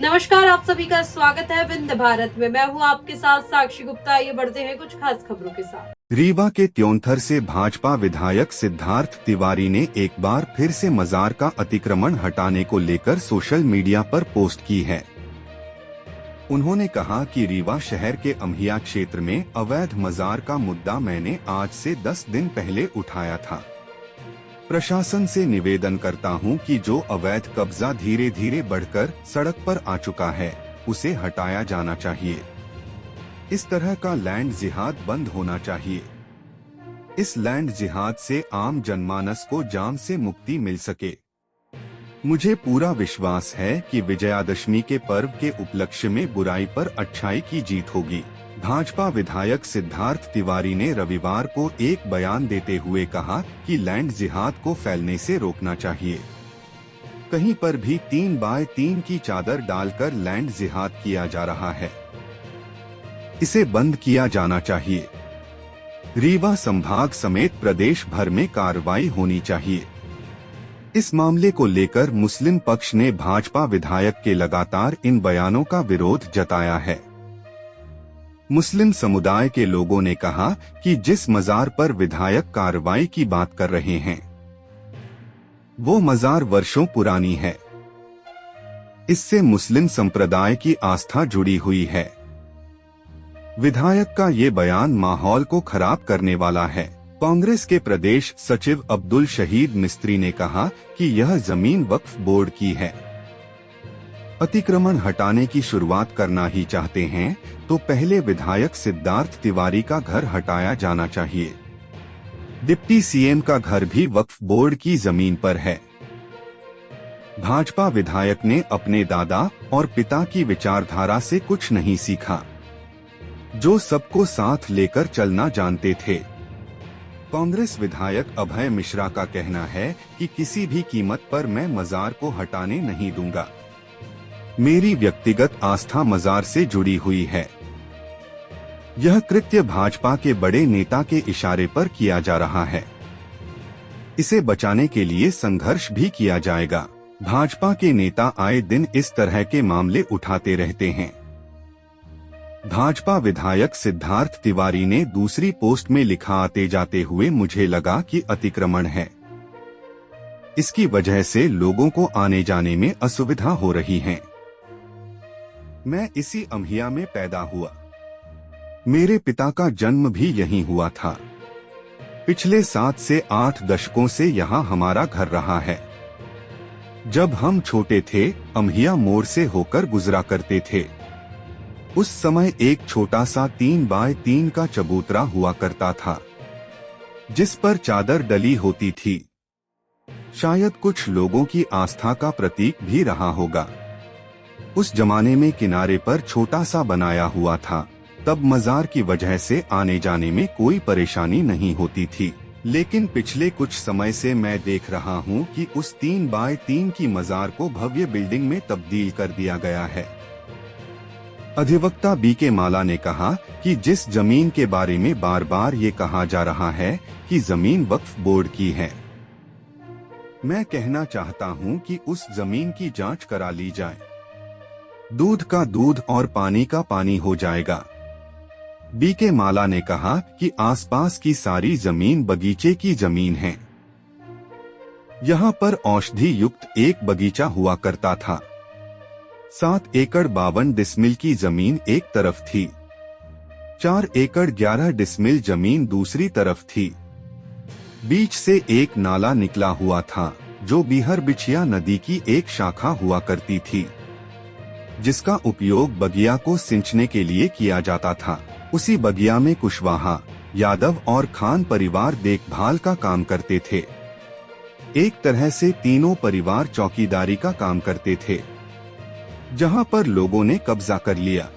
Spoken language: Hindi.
नमस्कार, आप सभी का स्वागत है विंध्य भारत में। मैं हूं आपके साथ साक्षी गुप्ता। आइए बढ़ते हैं कुछ खास खबरों के साथ। रीवा के त्योंथर से भाजपा विधायक सिद्धार्थ तिवारी ने एक बार फिर से मजार का अतिक्रमण हटाने को लेकर सोशल मीडिया पर पोस्ट की है। उन्होंने कहा कि रीवा शहर के अम्हिया क्षेत्र में अवैध मजार का मुद्दा मैंने आज से 10 दिन पहले उठाया था। प्रशासन से निवेदन करता हूं कि जो अवैध कब्जा धीरे धीरे बढ़कर सड़क पर आ चुका है, उसे हटाया जाना चाहिए। इस तरह का लैंड जिहाद बंद होना चाहिए। इस लैंड जिहाद से आम जनमानस को जाम से मुक्ति मिल सके। मुझे पूरा विश्वास है कि विजयादशमी के पर्व के उपलक्ष्य में बुराई पर अच्छाई की जीत होगी। भाजपा विधायक सिद्धार्थ तिवारी ने रविवार को एक बयान देते हुए कहा कि लैंड जिहाद को फैलने से रोकना चाहिए। कहीं पर भी 3x3 की चादर डालकर लैंड जिहाद किया जा रहा है, इसे बंद किया जाना चाहिए। रीवा संभाग समेत प्रदेश भर में कार्रवाई होनी चाहिए। इस मामले को लेकर मुस्लिम पक्ष ने भाजपा विधायक के लगातार इन बयानों का विरोध जताया है। मुस्लिम समुदाय के लोगों ने कहा कि जिस मजार पर विधायक कार्रवाई की बात कर रहे हैं, वो मजार वर्षों पुरानी है। इससे मुस्लिम संप्रदाय की आस्था जुड़ी हुई है। विधायक का ये बयान माहौल को खराब करने वाला है। कांग्रेस के प्रदेश सचिव अब्दुल शहीद मिस्त्री ने कहा कि यह जमीन वक्फ बोर्ड की है। अतिक्रमण हटाने की शुरुआत करना ही चाहते हैं तो पहले विधायक सिद्धार्थ तिवारी का घर हटाया जाना चाहिए। डिप्टी सीएम का घर भी वक्फ बोर्ड की जमीन पर है। भाजपा विधायक ने अपने दादा और पिता की विचारधारा से कुछ नहीं सीखा, जो सबको साथ लेकर चलना जानते थे। कांग्रेस विधायक अभय मिश्रा का कहना है कि किसी भी कीमत पर मैं मजार को हटाने नहीं दूंगा। मेरी व्यक्तिगत आस्था मजार से जुड़ी हुई है। यह कृत्य भाजपा के बड़े नेता के इशारे पर किया जा रहा है। इसे बचाने के लिए संघर्ष भी किया जाएगा। भाजपा के नेता आए दिन इस तरह के मामले उठाते रहते हैं। भाजपा विधायक सिद्धार्थ तिवारी ने दूसरी पोस्ट में लिखा, आते जाते हुए मुझे लगा कि अतिक्रमण है। इसकी वजह से लोगों को आने जाने में असुविधा हो रही है। मैं इसी अम्हिया में पैदा हुआ। मेरे पिता का जन्म भी यहीं हुआ था। पिछले 7 से 8 दशकों से यहाँ हमारा घर रहा है। जब हम छोटे थे, अम्हिया मोड़ से होकर गुजरा करते थे। उस समय एक छोटा सा 3x3 का चबूतरा हुआ करता था, जिस पर चादर डली होती थी। शायद कुछ लोगों की आस्था का प्रतीक भी रहा होगा। उस जमाने में किनारे पर छोटा सा बनाया हुआ था। तब मजार की वजह से आने जाने में कोई परेशानी नहीं होती थी। लेकिन पिछले कुछ समय से मैं देख रहा हूँ कि उस 3x3 की मजार को भव्य बिल्डिंग में तब्दील कर दिया गया है। अधिवक्ता बीके माला ने कहा कि जिस जमीन के बारे में बार बार ये कहा जा रहा है कि जमीन वक्फ बोर्ड की है, मैं कहना चाहता हूँ कि उस जमीन की जांच करा ली जाए। दूध का दूध और पानी का पानी हो जाएगा। बीके माला ने कहा कि आसपास की सारी जमीन बगीचे की जमीन है। यहाँ पर औषधि युक्त एक बगीचा हुआ करता था। 7 एकड़ 52 डिसमिल की जमीन एक तरफ थी। 4 एकड़ 11 डिसमिल जमीन दूसरी तरफ थी। बीच से एक नाला निकला हुआ था, जो बिहर बिछिया नदी की एक शाखा हुआ करती थी, जिसका उपयोग बगिया को सिंचने के लिए किया जाता था। उसी बगिया में कुशवाहा, यादव और खान परिवार देखभाल का काम करते थे। एक तरह से तीनों परिवार चौकीदारी का काम करते थे, जहां पर लोगों ने कब्जा कर लिया।